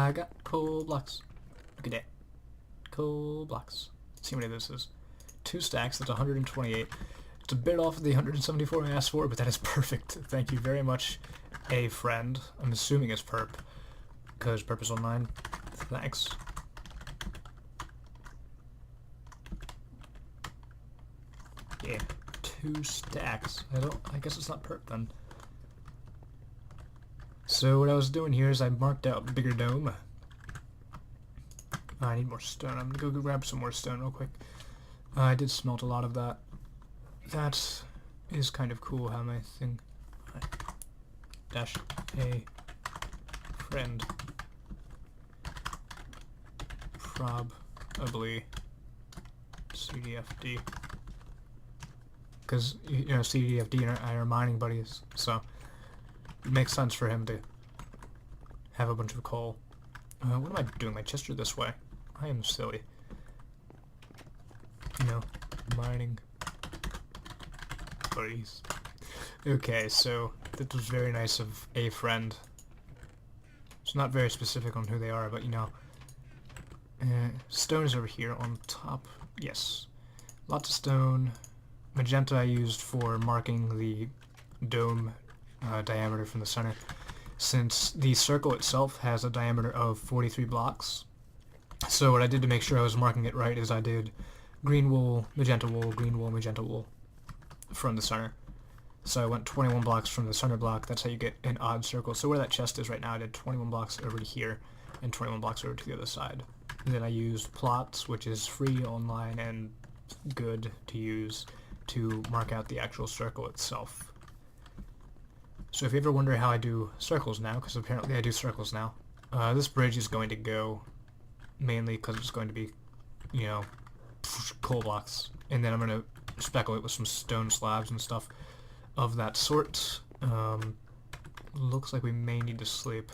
I got coal blocks. Look at that. Coal blocks. Let's see how many this is. 2 stacks, that's 128. It's a bit off of the 174 I asked for, but that is perfect. Thank you very much, a friend. I'm assuming it's Perp, because Perp is online. Thanks. Yeah, 2 stacks. I guess it's not Perp then. So what I was doing here is I marked out bigger dome. I need more stone. I'm gonna go grab some more stone real quick. I did smelt a lot of that. That is kind of cool how my thing... Dash a friend. Probably CDFD. Because, you know, CDFD and I are mining buddies, so it makes sense for him to have a bunch of coal. What am I doing? My chest are this way. I am silly. You know, mining buddies. Okay, so that was very nice of a friend. It's not very specific on who they are, but you know. Stone is over here on top. Yes. Lots of stone. Magenta I used for marking the dome diameter from the center, since the circle itself has a diameter of 43 blocks. So what I did to make sure I was marking it right is I did green wool, magenta wool, green wool, magenta wool from the center. So I went 21 blocks from the center block. That's how you get an odd circle. So where that chest is right now, I did 21 blocks over to here and 21 blocks over to the other side. And then I used plots, which is free online and good to use, to mark out the actual circle itself. So if you ever wonder how I do circles now, because apparently I do circles now, this bridge is going to go mainly because it's going to be, you know, coal blocks, and then I'm going to speckle it with some stone slabs and stuff of that sort. Looks like we may need to sleep,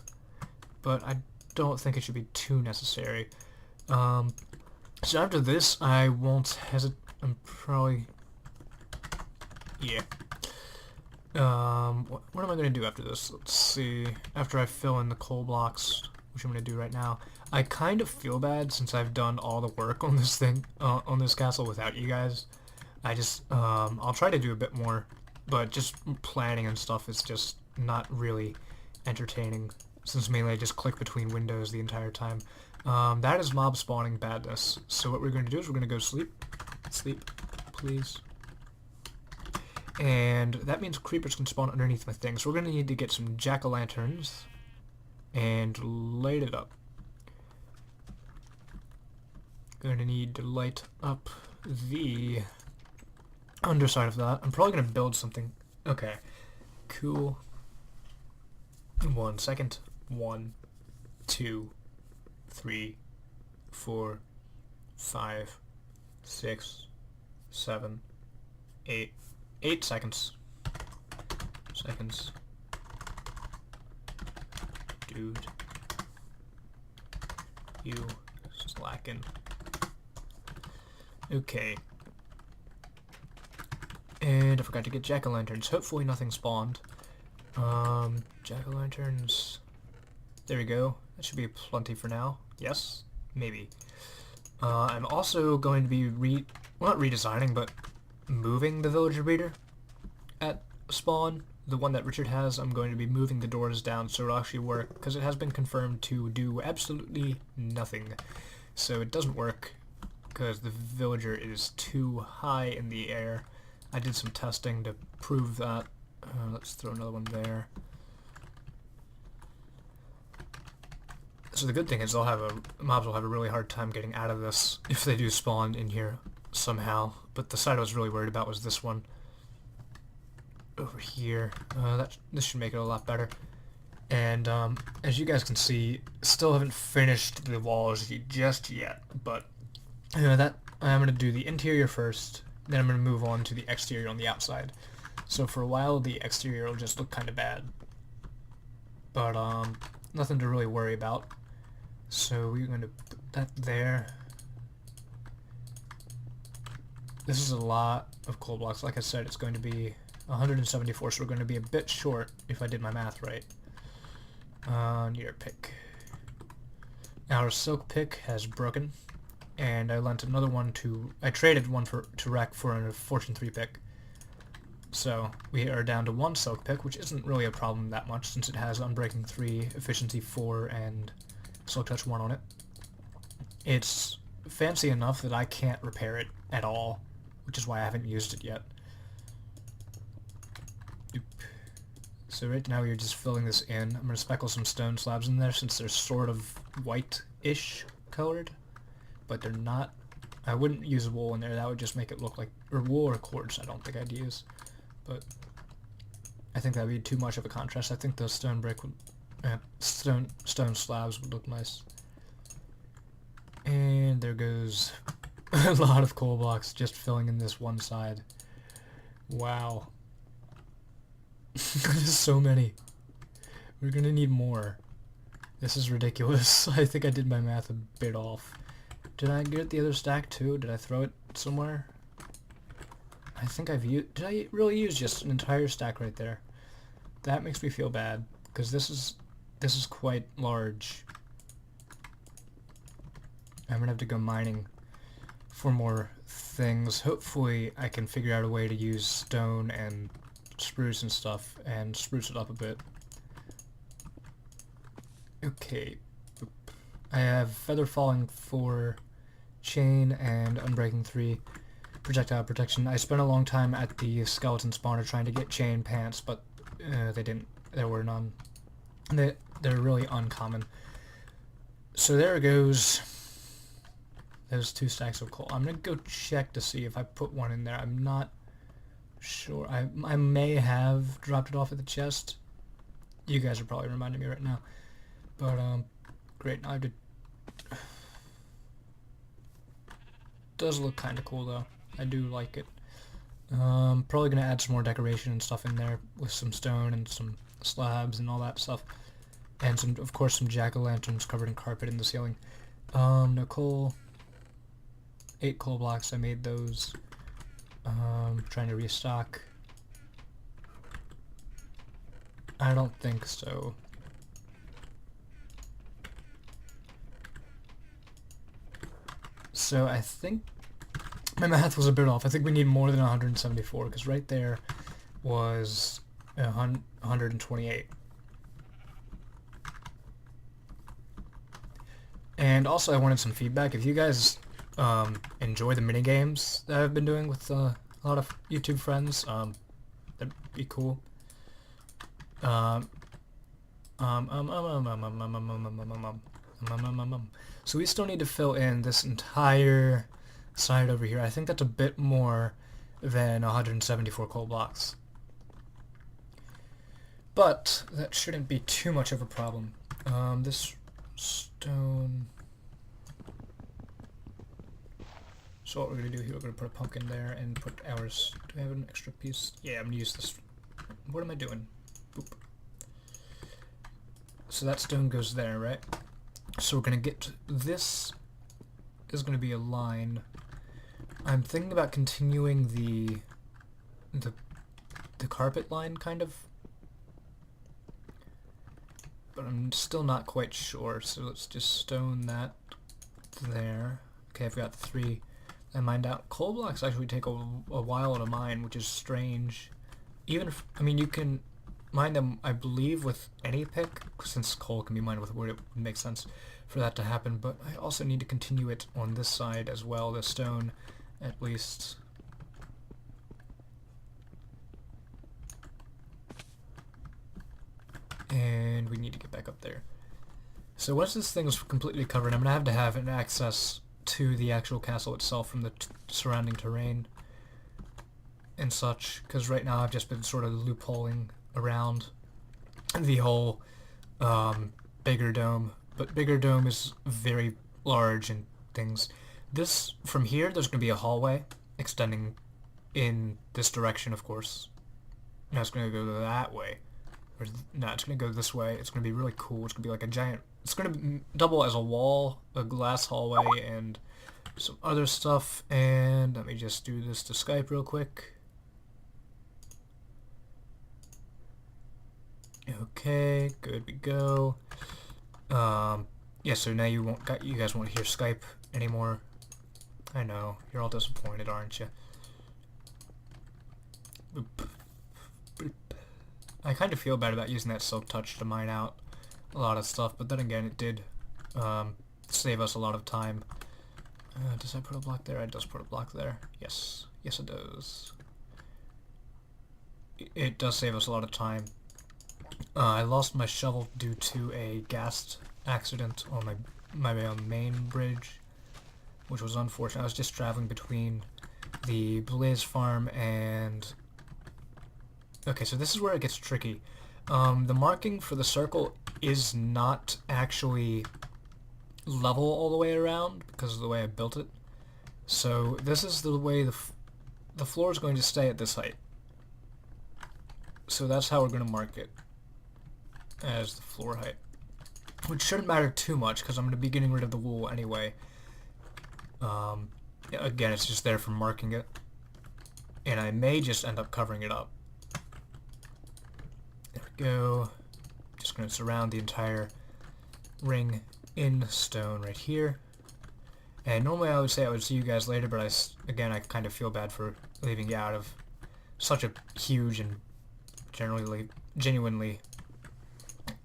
but I don't think it should be too necessary. So after this, I won't hesitate. I'm probably... Yeah. What am I going to do after this? Let's see. After I fill in the coal blocks, which I'm going to do right now, I kind of feel bad since I've done all the work on this thing, on this castle without you guys. I just, I'll try to do a bit more, but just planning and stuff is just not really entertaining, since mainly I just click between windows the entire time. That is mob spawning badness. So what we're going to do is we're going to go sleep. Sleep, please. And that means creepers can spawn underneath my thing. So we're going to need to get some jack-o'-lanterns and light it up. Going to need to light up the underside of that. I'm probably going to build something. Okay, cool. 1 second. 1, 2, 3, 4, 5, 6, 7, 8. 8 seconds. Dude. You slacking. Okay. And I forgot to get jack-o'-lanterns. Hopefully nothing spawned. Jack-o'-lanterns. There we go. That should be plenty for now. Yes? Maybe. I'm also going to be not redesigning, but moving the villager breeder at spawn. The one that Richard has, I'm going to be moving the doors down so it'll actually work, because it has been confirmed to do absolutely nothing. So it doesn't work because the villager is too high in the air. I did some testing to prove that. Let's throw another one there. So the good thing is mobs will have a really hard time getting out of this if they do spawn in here somehow. But the side I was really worried about was this one over here. This should make it a lot better. And as you guys can see, still haven't finished the walls just yet. But that I'm gonna do the interior first, then I'm gonna move on to the exterior on the outside. So for a while, the exterior will just look kind of bad, but nothing to really worry about. So we're going to put that there. This is a lot of coal blocks. Like I said, it's going to be 174, so we're going to be a bit short if I did my math right. Need our pick. Our silk pick has broken, and I lent another one I traded one to Rec for a Fortune 3 pick. So we are down to one silk pick, which isn't really a problem that much since it has Unbreaking 3, Efficiency 4, and Silk Touch 1 on it. It's fancy enough that I can't repair it at all, which is why I haven't used it yet. So right now we're just filling this in. I'm going to speckle some stone slabs in there since they're sort of white-ish colored, but they're not. I wouldn't use wool in there, that would just make it look like, or wool or quartz I don't think I'd use, but I think that would be too much of a contrast. I think the stone brick would, stone slabs would look nice. And there goes a lot of coal blocks just filling in this one side. Wow. There's so many. We're gonna need more. This is ridiculous. I think I did my math a bit off. Did I get the other stack too? Did I throw it somewhere? I think I've used... Did I really use just an entire stack right there? That makes me feel bad, because this is quite large. I'm gonna have to go mining for more things. Hopefully I can figure out a way to use stone and spruce and stuff and spruce it up a bit. Okay. I have Feather Falling 4, Chain, and Unbreaking 3. Projectile Protection. I spent a long time at the skeleton spawner trying to get chain pants, but there were none. They're really uncommon. So there goes those 2 stacks of coal. I'm gonna go check to see if I put one in there. I'm not sure. I may have dropped it off at the chest. You guys are probably reminding me right now. But great. Now I have to... Does look kind of cool though. I do like it. Probably gonna add some more decoration and stuff in there with some stone and some slabs and all that stuff, and some, of course, some jack-o'-lanterns covered in carpet in the ceiling. No coal. 8 coal blocks. I made those. Trying to restock. I don't think so. So I think my math was a bit off. I think we need more than 174, because right there was 128. And also I wanted some feedback. If you guys enjoy the minigames that I've been doing with a lot of YouTube friends, that'd be cool. So we still need to fill in this entire side over here. I think that's a bit more than 174 coal blocks. But that shouldn't be too much of a problem. This stone... So what we're going to do here, we're going to put a pumpkin there and put ours... Do I have an extra piece? Yeah, I'm going to use this. What am I doing? Boop. So that stone goes there, right? So we're going to get... This is going to be a line. I'm thinking about continuing the carpet line, kind of. But I'm still not quite sure, so let's just stone that there. Okay, I've got 3. I mined out. Coal blocks actually take a while to mine, which is strange. Even if, I mean, you can mine them, I believe, with any pick, since coal can be mined with wood, it would make sense for that to happen, but I also need to continue it on this side as well, the stone, at least. And we need to get back up there. So once this thing is completely covered, I'm going to have an access to the actual castle itself from the surrounding terrain and such, because right now I've just been sort of loopholing around the whole bigger dome, but bigger dome is very large and things. This, from here, there's going to be a hallway extending in this direction, of course. Now it's going to go that way. Or, no, it's going to go this way. It's going to be really cool. It's going to be like a giant... It's going to double as a wall, a glass hallway, and some other stuff. And let me just do this to Skype real quick. Okay, good we go. Yeah, so now you guys won't hear Skype anymore. I know, you're all disappointed, aren't you? Boop. Boop. I kind of feel bad about using that silk touch to mine out a lot of stuff, but then again, it did save us a lot of time. Does I put a block there? It does put a block there. Yes. Yes, it does. It does save us a lot of time. I lost my shovel due to a gas accident on my main bridge, which was unfortunate. I was just traveling between the Blaze farm and... Okay, so this is where it gets tricky. The marking for the circle is not actually level all the way around because of the way I built it. So this is the way the floor is going to stay at this height. So that's how we're going to mark it, as the floor height. Which shouldn't matter too much because I'm going to be getting rid of the wool anyway. Again, it's just there for marking it. And I may just end up covering it up. There we go. Just going to surround the entire ring in stone right here. And normally I would say I would see you guys later, but again, I kind of feel bad for leaving you out of such a huge and genuinely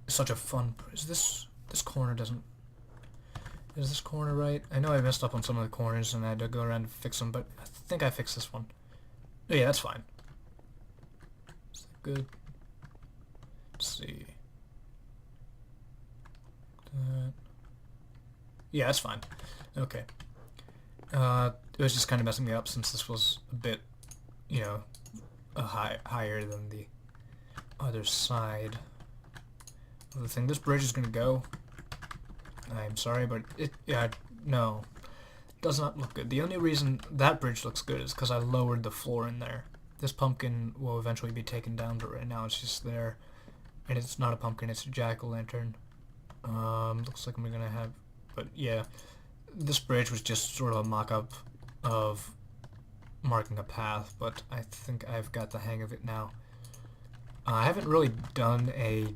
such a fun... Is this corner doesn't... Is this corner right? I know I messed up on some of the corners and I had to go around and fix them, but I think I fixed this one. Oh yeah, that's fine. Is that good? Let's see. Yeah, that's fine. Okay. It was just kind of messing me up since this was a bit, you know, higher than the other side of the thing. This bridge is gonna go. I'm sorry, but no, it does not look good. The only reason that bridge looks good is because I lowered the floor in there. This pumpkin will eventually be taken down, but right now it's just there. And it's not a pumpkin, it's a jack-o'-lantern. Looks like I'm gonna have... But yeah, this bridge was just sort of a mock-up of marking a path, but I think I've got the hang of it now. I haven't really done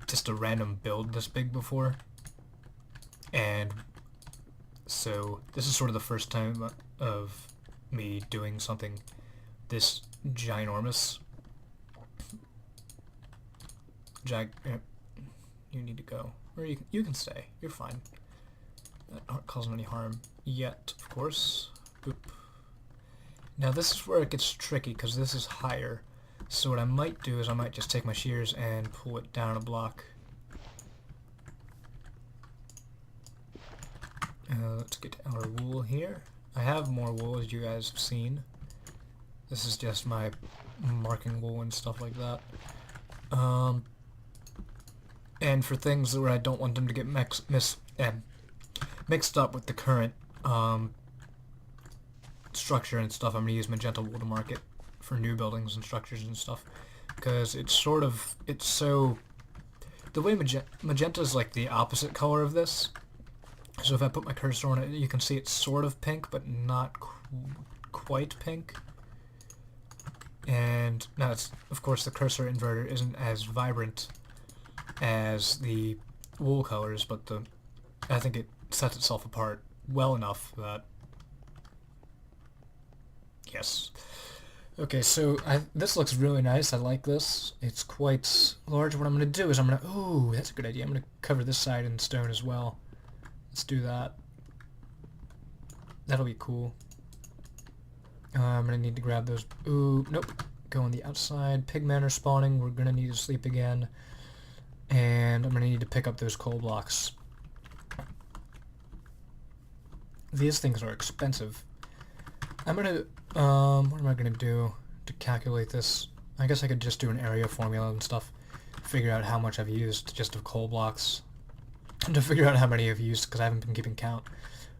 just a random build this big before. And so this is sort of the first time of me doing something this ginormous. You need to go. Or you can stay. You're fine. That aren't causing any harm yet, of course. Boop. Now this is where it gets tricky because this is higher. So what I might do is I might just take my shears and pull it down a block. Let's get our wool here. I have more wool, as you guys have seen. This is just my marking wool and stuff like that. And for things where I don't want them to get mixed up with the current structure and stuff, I'm going to use magenta wool to mark it for new buildings and structures and stuff. Because it's so... The way magenta is like the opposite color of this. So if I put my cursor on it, you can see it's sort of pink, but not quite pink. And now it's, of course, the cursor inverter isn't as vibrant as the wool colors, but I think it sets itself apart well enough that... Yes. Okay, so this looks really nice. I like this. It's quite large. What I'm going to do is ooh, that's a good idea. I'm going to cover this side in stone as well. Let's do that. That'll be cool. I'm going to need to grab those... Ooh, nope. Go on the outside. Pigmen are spawning. We're going to need to sleep again. And I'm going to need to pick up those coal blocks. These things are expensive. I'm going to... what am I going to do to calculate this? I guess I could just do an area formula and stuff. Figure out how much I've used just of coal blocks. And to figure out how many I've used, because I haven't been keeping count.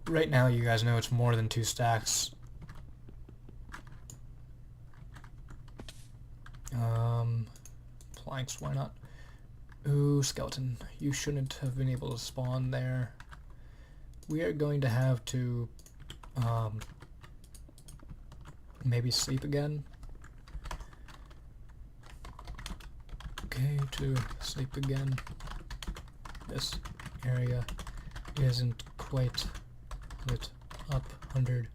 Right now, you guys know it's more than 2 stacks. Planks, why not? Ooh, skeleton. You shouldn't have been able to spawn there. We are going to have to, maybe sleep again. Okay, to sleep again. This area isn't quite lit up 100%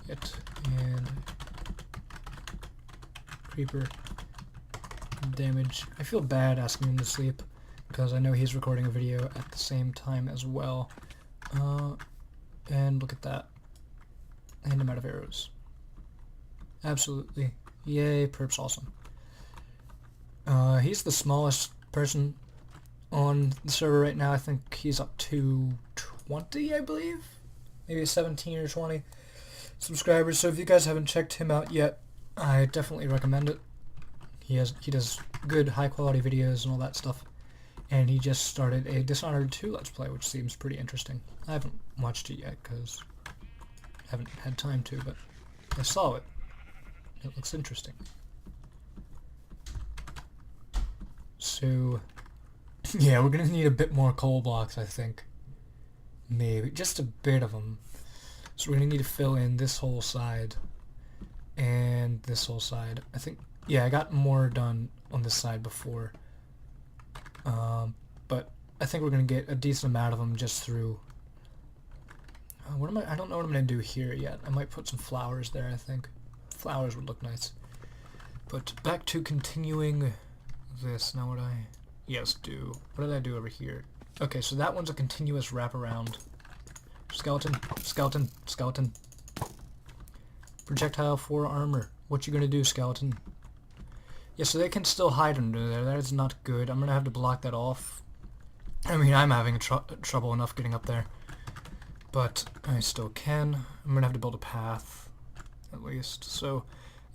yet. And creeper damage. I feel bad asking him to sleep because I know he's recording a video at the same time as well. And look at that. And I'm out of arrows. Absolutely. Yay, perp's awesome. He's the smallest person on the server right now. I think he's up to 20, I believe? Maybe 17 or 20 subscribers. So if you guys haven't checked him out yet, I definitely recommend it. He does good high quality videos and all that stuff. And he just started a Dishonored 2 Let's Play, which seems pretty interesting. I haven't watched it yet because I haven't had time to, but I saw it. It looks interesting. So, yeah, we're going to need a bit more coal blocks, I think. Maybe. Just a bit of them. So we're going to need to fill in this whole side and this whole side. I think, yeah, I got more done on this side before. But I think we're going to get a decent amount of them just through... I don't know what I'm going to do here yet. I might put some flowers there, I think. Flowers would look nice. But back to continuing this. Now what Yes, do. What did I do over here? Okay, so that one's a continuous wraparound. Skeleton, skeleton, skeleton. Projectile for armor. What you gonna do, skeleton? Yeah, so they can still hide under there. That is not good. I'm gonna have to block that off. I mean, I'm having trouble enough getting up there. But I still can. I'm gonna have to build a path, at least. So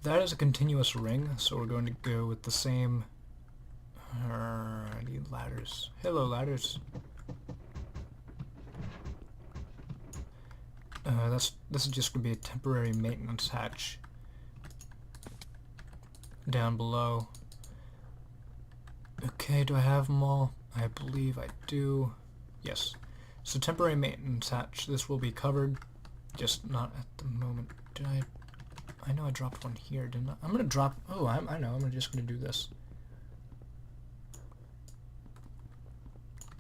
that is a continuous ring, so we're going to go with the same... I need ladders. Hello, ladders. This is just going to be a temporary maintenance hatch down below. Okay, do I have them all? I believe I do. Yes. So temporary maintenance hatch. This will be covered, just not at the moment. Did I know I dropped one here, didn't I? I'm gonna drop... Oh, I know. I'm just gonna do this.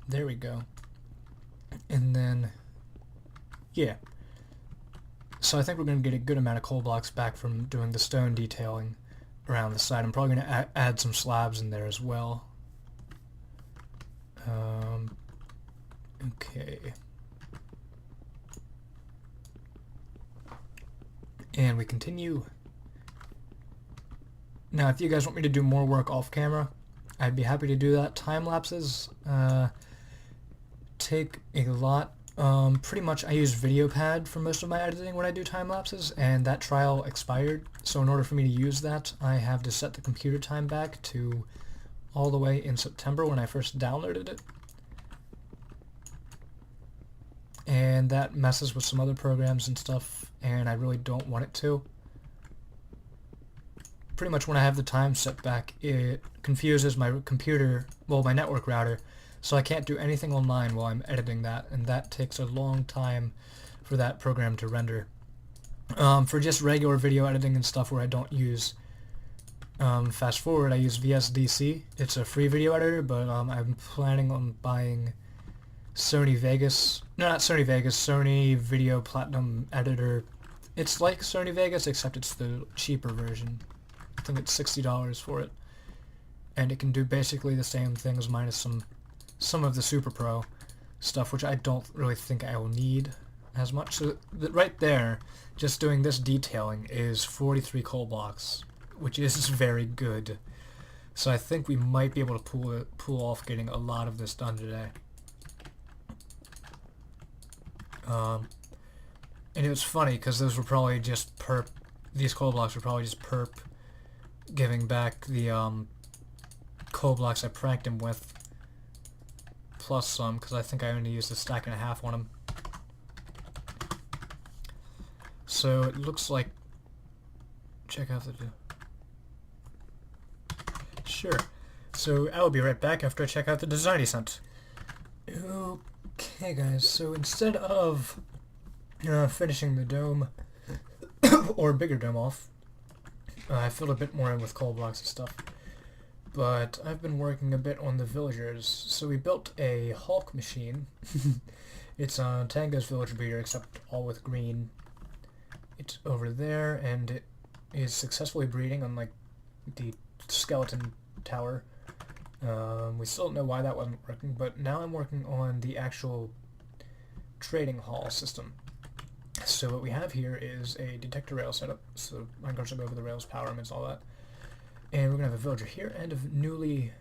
There we go. And then... Yeah. So I think we're gonna get a good amount of coal blocks back from doing the stone detailing around the side. I'm probably gonna add some slabs in there as well. Okay. And we continue. Now, if you guys want me to do more work off camera, I'd be happy to do that. Time lapses take a lot. Pretty much I use VideoPad for most of my editing when I do time lapses, and that trial expired. So in order for me to use that, I have to set the computer time back to all the way in September when I first downloaded it. And that messes with some other programs and stuff, and I really don't want it to. Pretty much when I have the time set back, it confuses my computer, well, my network router, so I can't do anything online while I'm editing that, and that takes a long time for that program to render. For just regular video editing and stuff where I don't use fast forward, I use VSDC. It's a free video editor, but I'm planning on buying Sony Vegas. No, not Sony Vegas, Sony Video Platinum Editor. It's like Sony Vegas, except it's the cheaper version. I think it's $60 for it. And it can do basically the same things minus some of the Super Pro stuff, which I don't really think I will need as much. So right there, just doing this detailing is 43 coal blocks, which is very good. So I think we might be able to pull off getting a lot of this done today. And it was funny because those were probably just perp. These coal blocks were probably just perp giving back the coal blocks I pranked him with, plus some, because I think I only used a stack and a half on them. So it looks like... Check out the... Sure. So I will be right back after I check out the design he sent. Okay guys, so instead of finishing the dome, or bigger dome off, I filled a bit more in with coal blocks and stuff. But I've been working a bit on the villagers. So we built a Hulk machine. It's Tango's village breeder, except all with green. It's over there, and it is successfully breeding, unlike the skeleton tower. We still don't know why that wasn't working, but now I'm working on the actual trading hall system. So what we have here is a detector rail setup. So I'm going to go over the rails, power them, and all that. And we're going to have a villager here, and have newly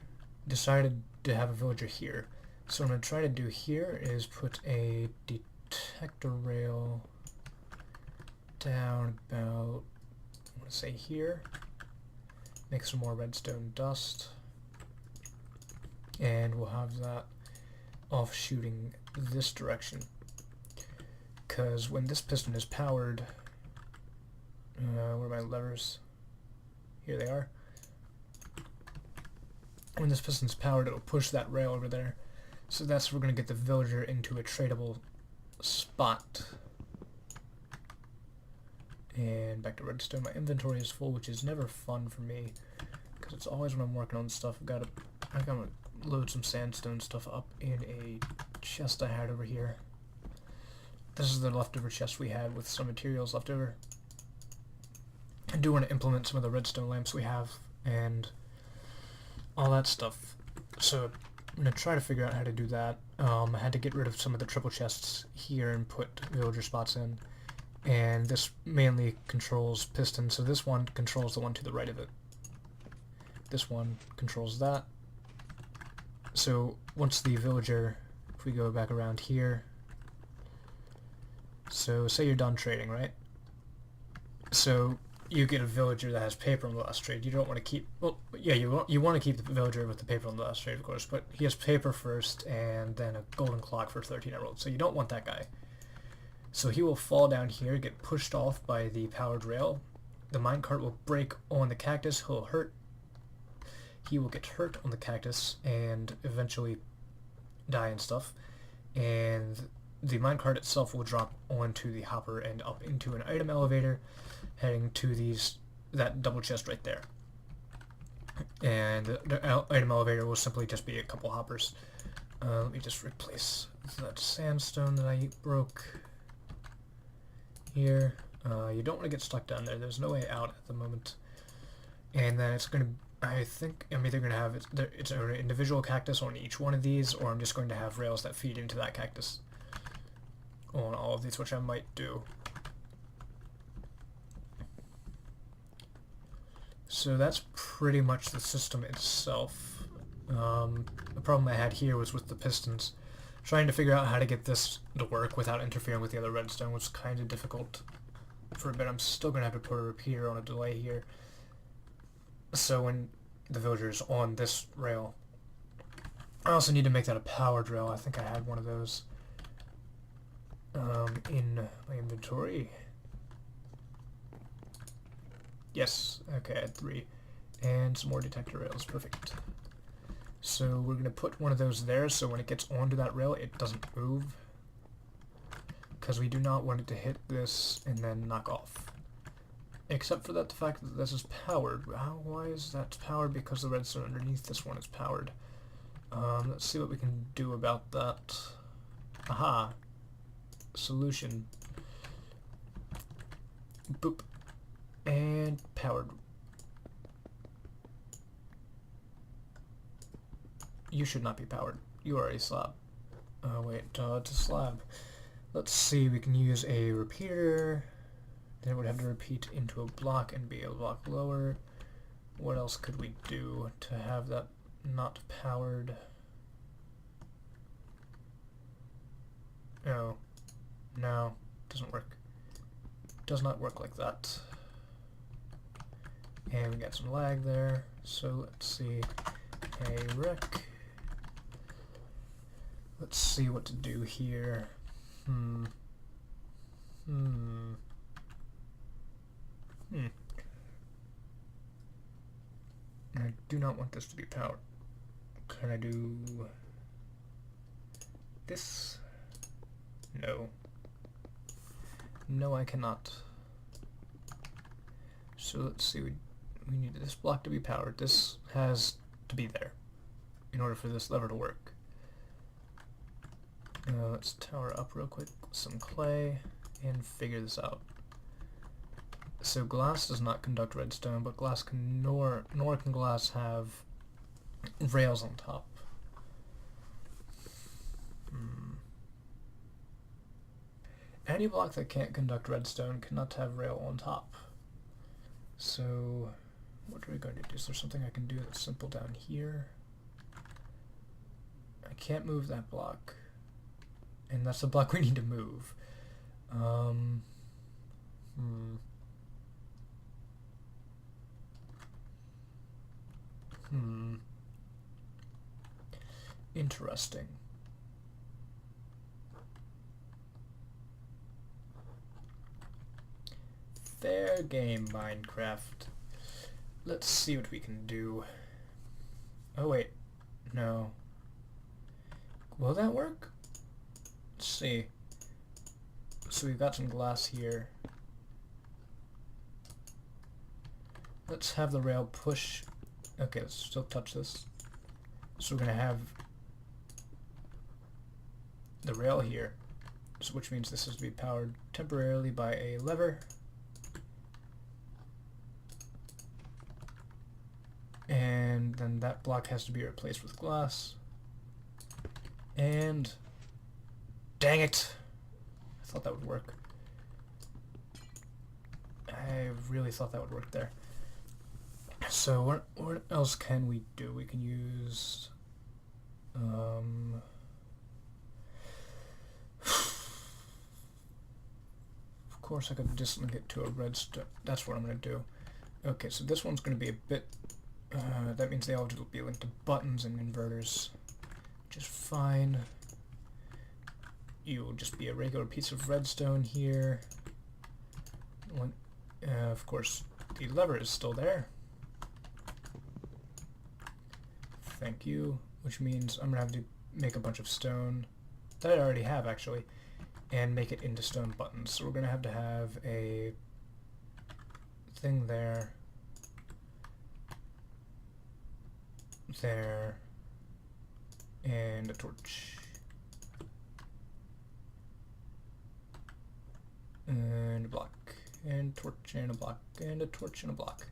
decided to have a villager here. So what I'm going to try to do here is put a detector rail down about, I want to say here. Make some more redstone dust. And we'll have that off shooting this direction. Because when this piston is powered, where are my levers? Here they are. When this piston's powered, it'll push that rail over there. So that's where we're going to get the villager into a tradable spot. And back to redstone. My inventory is full, which is never fun for me, because it's always when I'm working on stuff. I gotta load some sandstone stuff up in a chest I had over here. This is the leftover chest we had with some materials left over. I do want to implement some of the redstone lamps we have and all that stuff. So I'm going to try to figure out how to do that. I had to get rid of some of the triple chests here and put villager spots in. And this mainly controls pistons, so this one controls the one to the right of it. This one controls that. So once the villager, if we go back around here, so say you're done trading, right? So you get a villager that has paper on the last trade. You don't want to keep, well, yeah, you want to keep the villager with the paper on the last trade, of course, but he has paper first and then a golden clock for 13 emeralds, so you don't want that guy. So he will fall down here, get pushed off by the powered rail. The minecart will break on the cactus. He will get hurt on the cactus and eventually die and stuff. And the minecart itself will drop onto the hopper and up into an item elevator, heading to that double chest right there. And the item elevator will simply just be a couple hoppers. Let me just replace that sandstone that I broke here. You don't want to get stuck down there. There's no way out at the moment. And then it's going to, I think I'm either going to have its own individual cactus on each one of these, or I'm just going to have rails that feed into that cactus on all of these, which I might do. So that's pretty much the system itself. The problem I had here was with the pistons. Trying to figure out how to get this to work without interfering with the other redstone was kind of difficult for a bit. I'm still going to have to put a repeater on a delay here. So when the villager's on this rail, I also need to make that a powered rail. I think I had one of those in my inventory. Yes, okay, I had 3. And some more detector rails, perfect. So we're going to put one of those there so when it gets onto that rail it doesn't move, because we do not want it to hit this and then knock off. Except for the fact that this is powered. Why is that powered? Because the redstone underneath this one is powered. Let's see what we can do about that. Aha! Solution. Boop. And powered. You should not be powered. You are a slab. Wait, it's a slab. Let's see, we can use a repeater. Then it would have to repeat into a block and be a block lower. What else could we do to have that not powered? Oh, no, doesn't work. Does not work like that. And we got some lag there, so let's see. A rec. Let's see what to do here. I do not want this to be powered. Can I do this? No. No, I cannot. So let's see, we need this block to be powered. This has to be there in order for this lever to work. Let's tower up real quick with some clay and figure this out. So glass does not conduct redstone, but glass can nor can glass have rails on top. Any block that can't conduct redstone cannot have rail on top. So what are we going to do? Is there something I can do that's simple down here? I can't move that block. And that's the block we need to move. Interesting. Fair game, Minecraft. Let's see what we can do. Oh wait, no. Will that work? Let's see. So we've got some glass here. Let's have the rail push. Okay, let's still touch this. So we're gonna have the rail here, so which means this is to be powered temporarily by a lever. And then that block has to be replaced with glass. And dang it! I thought that would work. I really thought that would work there. So what else can we do? We can use of course I could just link it to a redstone. That's what I'm going to do. Okay, so this one's going to be a bit that means they all will be linked to buttons and inverters, which is fine. You will just be a regular piece of redstone here. Of course, the lever is still there. Thank you. Which means I'm going to have to make a bunch of stone, that I already have actually, and make it into stone buttons. So we're going to have a thing there, there, and a torch. And a block, and torch, and a block, and a torch, and a block.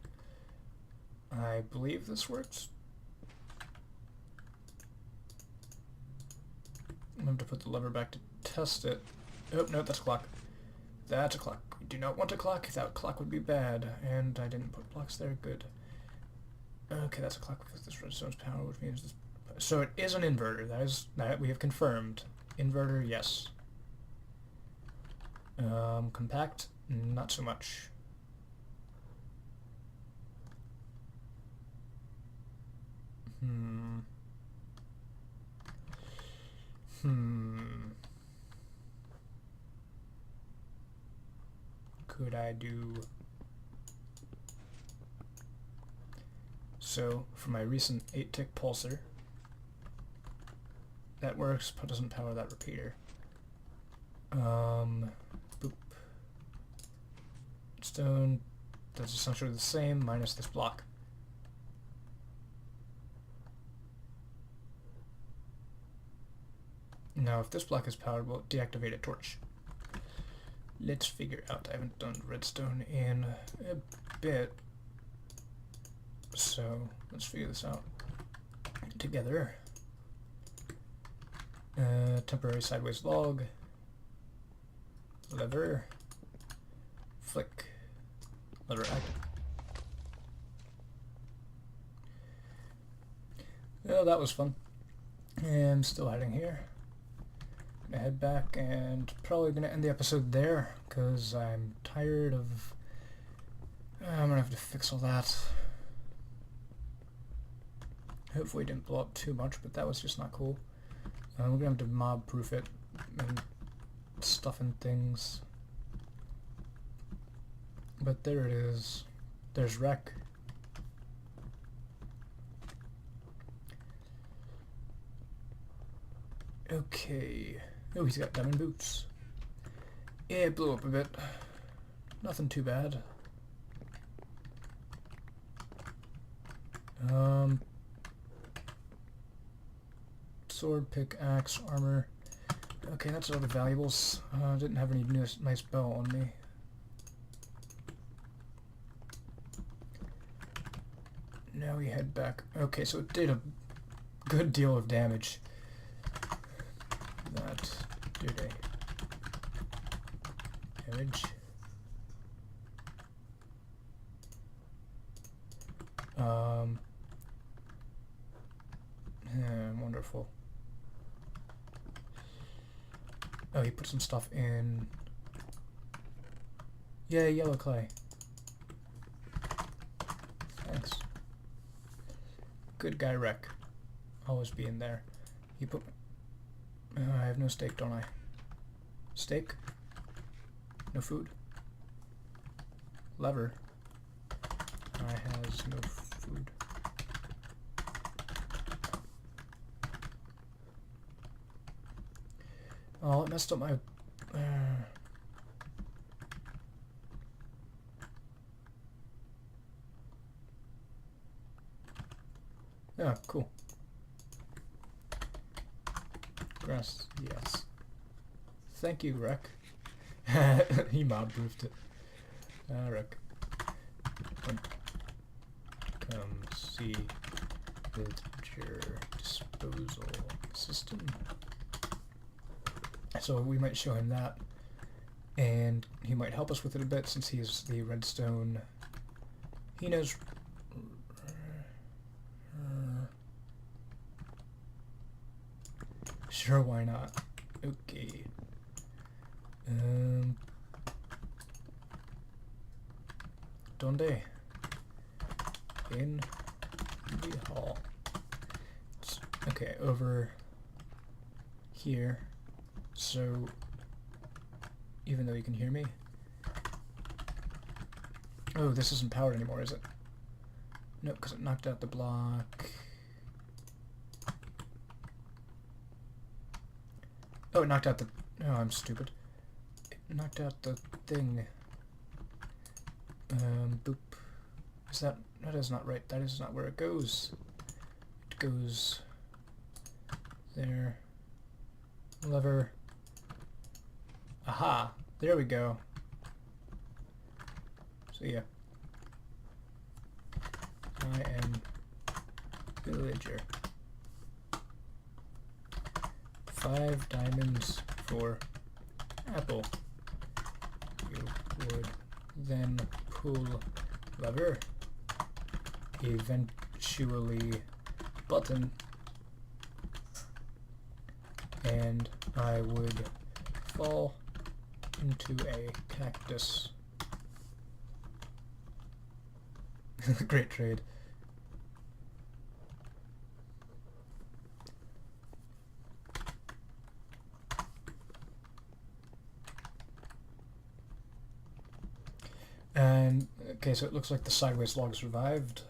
I believe this works. I'm going to put the lever back to test it. Oh, no, that's a clock. That's a clock. We do not want a clock. That clock would be bad. And I didn't put blocks there. Good. Okay, that's a clock because this redstone's power, which means this... So it is an inverter. That we have confirmed. Inverter, yes. Compact, not so much. Could I do... So, for my recent 8-tick pulsar, that works, but doesn't power that repeater. Boop. Stone, that's essentially the same, minus this block. Now, if this block is powered, we'll deactivate a torch. Let's figure out. I haven't done redstone in a bit, so let's figure this out together. Temporary sideways log, lever, flick, lever active. Oh, that was fun. And I'm still heading here. Gonna head back and probably gonna end the episode there because I'm tired of... I'm gonna have to fix all that. Hopefully it didn't blow up too much, but that was just not cool. We're gonna have to mob proof it and stuff and things. But there it is. There's wreck. Okay. Oh, he's got diamond boots. Yeah, it blew up a bit. Nothing too bad. sword, pickaxe, armor. Okay, that's all the valuables. Didn't have any nice bow on me. Now we head back. Okay, so it did a good deal of damage. That did a damage. Wonderful. Oh, he put some stuff in. Yeah, yellow clay. Thanks. Good guy, Wreck. Always be in there. He put. I have no steak, don't I? Steak? No food. Lever. I has no food. Oh, it messed up my... Oh, cool. Grass, yes. Thank you, Wreck. He mob-proofed it. Wreck. Come see your disposal system. So we might show him that, and he might help us with it a bit since he's the redstone. He knows. Sure, why not? Okay. Donde? In the hall. Okay, over here. So, even though you can hear me. Oh, this isn't powered anymore, is it? Nope, because it knocked out the block. Oh, it knocked out the... Oh, I'm stupid. It knocked out the thing. Boop. Is that... That is not right. That is not where it goes. It goes... there. Lever. Aha! There we go. So yeah. I am villager. 5 diamonds for apple. You would then pull lever. Eventually button. And I would fall into a cactus. Great trade. And okay, so it looks like the sideways log survived.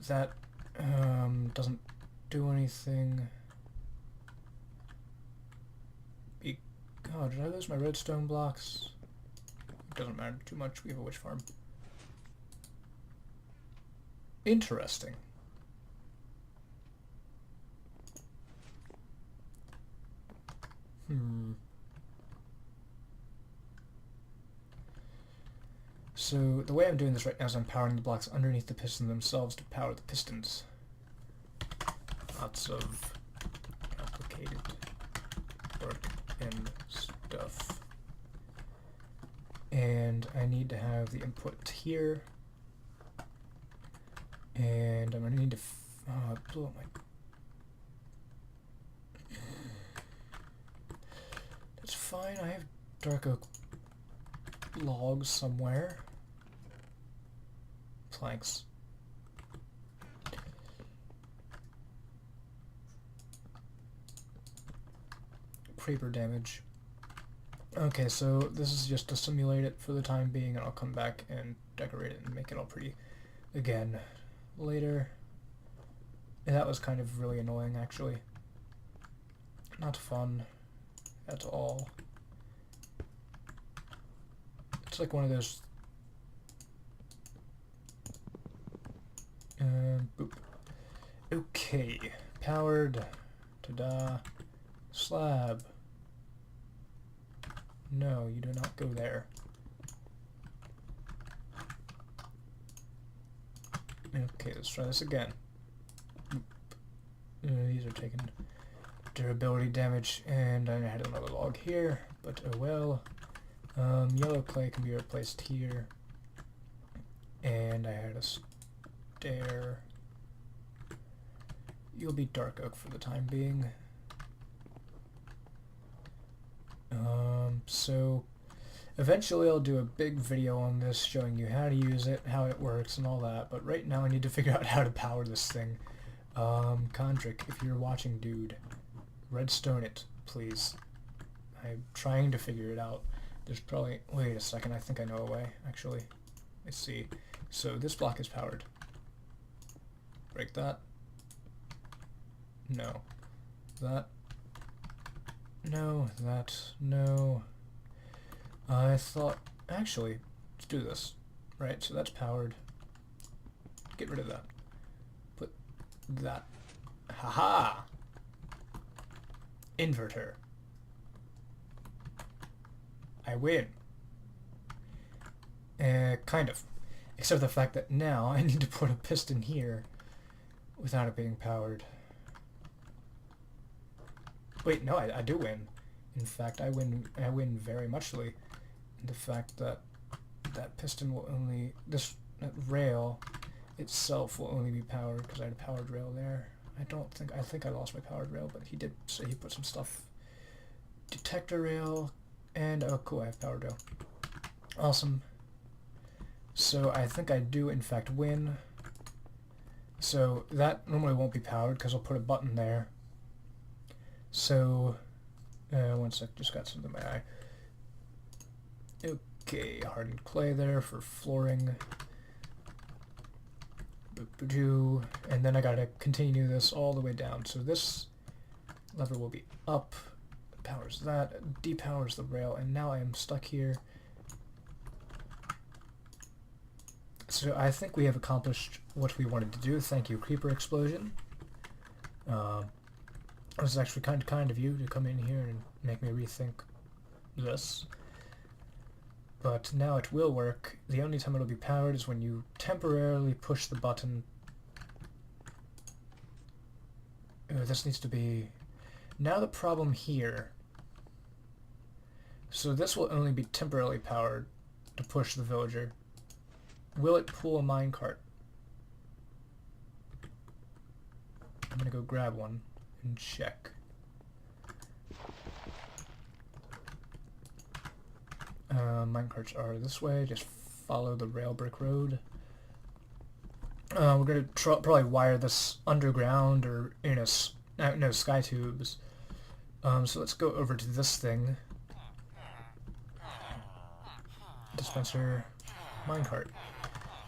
That doesn't do anything. Oh, did I lose my redstone blocks? It doesn't matter too much. We have a witch farm. Interesting. So the way I'm doing this right now is I'm powering the blocks underneath the piston themselves to power the pistons. Lots of complicated work and stuff. And I need to have the input here. And I'm going to need to... I blew up my... That's fine, I have dark oak logs somewhere. Planks. Creeper damage. Okay, so this is just to simulate it for the time being, and I'll come back and decorate it and make it all pretty again later. And that was kind of really annoying, actually. Not fun at all. It's like one of those... boop. Okay, powered. Ta-da. Slab. No, you do not go there. Okay, let's try this again. These are taking durability damage, and I had another log here, but oh well. Yellow clay can be replaced here, and I had a stair. You'll be dark oak for the time being. So eventually I'll do a big video on this showing you how to use it, how it works, and all that, but right now I need to figure out how to power this thing. Condrick, if you're watching, dude, redstone it, please. I'm trying to figure it out. There's probably... Wait a second, I think I know a way, actually. Let's see. So this block is powered. Break that. No. That. No. That. No. I thought... Actually, let's do this. Right, so that's powered. Get rid of that. Put that. Haha! Inverter. I win. Kind of. Except the fact that now I need to put a piston here without it being powered. Wait, no, I do win. In fact, I win very muchly. The fact that that piston will only... that rail itself will only be powered because I had a powered rail there. I think I lost my powered rail, but he did say he put some stuff. Detector rail, and oh cool, I have powered rail. Awesome. So I think I do in fact win. So that normally won't be powered because I'll put a button there. So, one sec, just got something in my eye. Okay, hardened clay there for flooring. And then I gotta continue this all the way down. So this lever will be up, powers that, depowers the rail, and now I am stuck here. So I think we have accomplished what we wanted to do. Thank you, Creeper Explosion. It was actually kind of you to come in here and make me rethink this. But now it will work. The only time it'll be powered is when you temporarily push the button. Oh, this needs to be... Now the problem here. So this will only be temporarily powered to push the villager. Will it pull a minecart? I'm gonna go grab one and check. Minecarts are this way, just follow the rail brick road. We're going to probably wire this underground or in no, sky tubes. So let's go over to this thing. Dispenser, minecart.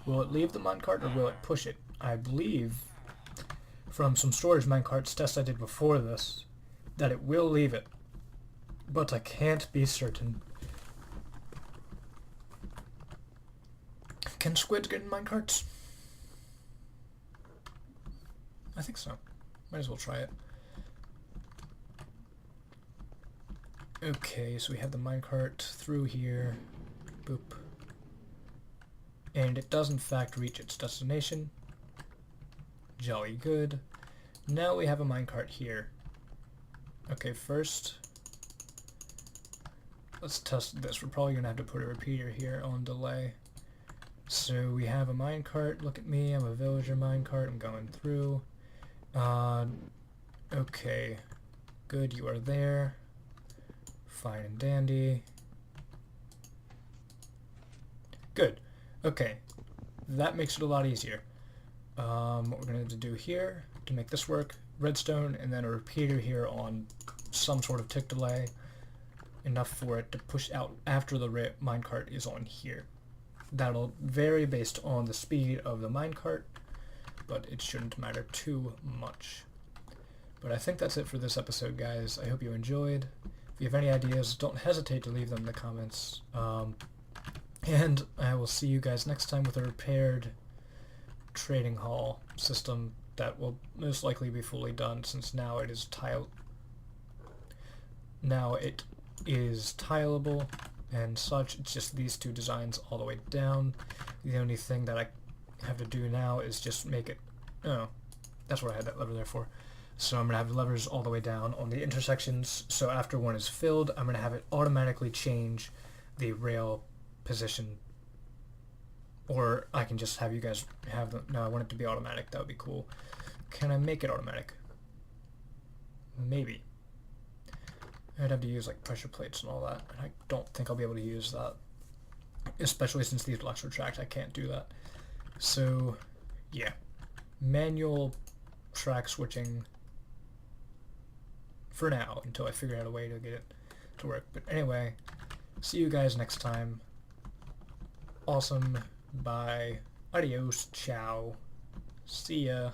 Will it leave the minecart or will it push it? I believe from some storage minecarts tests I did before this that it will leave it, but I can't be certain. Can squids get in minecarts? I think so. Might as well try it. Okay, so we have the minecart through here. Boop. And it does in fact reach its destination. Jolly good. Now we have a minecart here. Okay, first, let's test this. We're probably going to have to put a repeater here on delay. So we have a minecart. Look at me, I'm a villager minecart. I'm going through. Okay. Good, you are there. Fine and dandy. Good. Okay. That makes it a lot easier. What we're going to have to do here to make this work, redstone, and then a repeater here on some sort of tick delay, enough for it to push out after the minecart is on here. That'll vary based on the speed of the minecart, but it shouldn't matter too much. But I think that's it for this episode, guys. I hope you enjoyed. If you have any ideas, don't hesitate to leave them in the comments. And I will see you guys next time with a repaired trading hall system that will most likely be fully done, since now it is now it is tileable and such. It's just these two designs all the way down. The only thing that I have to do now is just make it, oh, that's what I had that lever there for. So I'm going to have levers all the way down on the intersections, so after one is filled, I'm going to have it automatically change the rail position. Or I can just have you guys have them. No, I want it to be automatic. That would be cool. Can I make it automatic? Maybe. I'd have to use like pressure plates and all that, and I don't think I'll be able to use that. Especially since these blocks retract, I can't do that. So, yeah. Manual track switching for now, until I figure out a way to get it to work. But anyway, see you guys next time. Awesome. Bye. Adios. Ciao. See ya.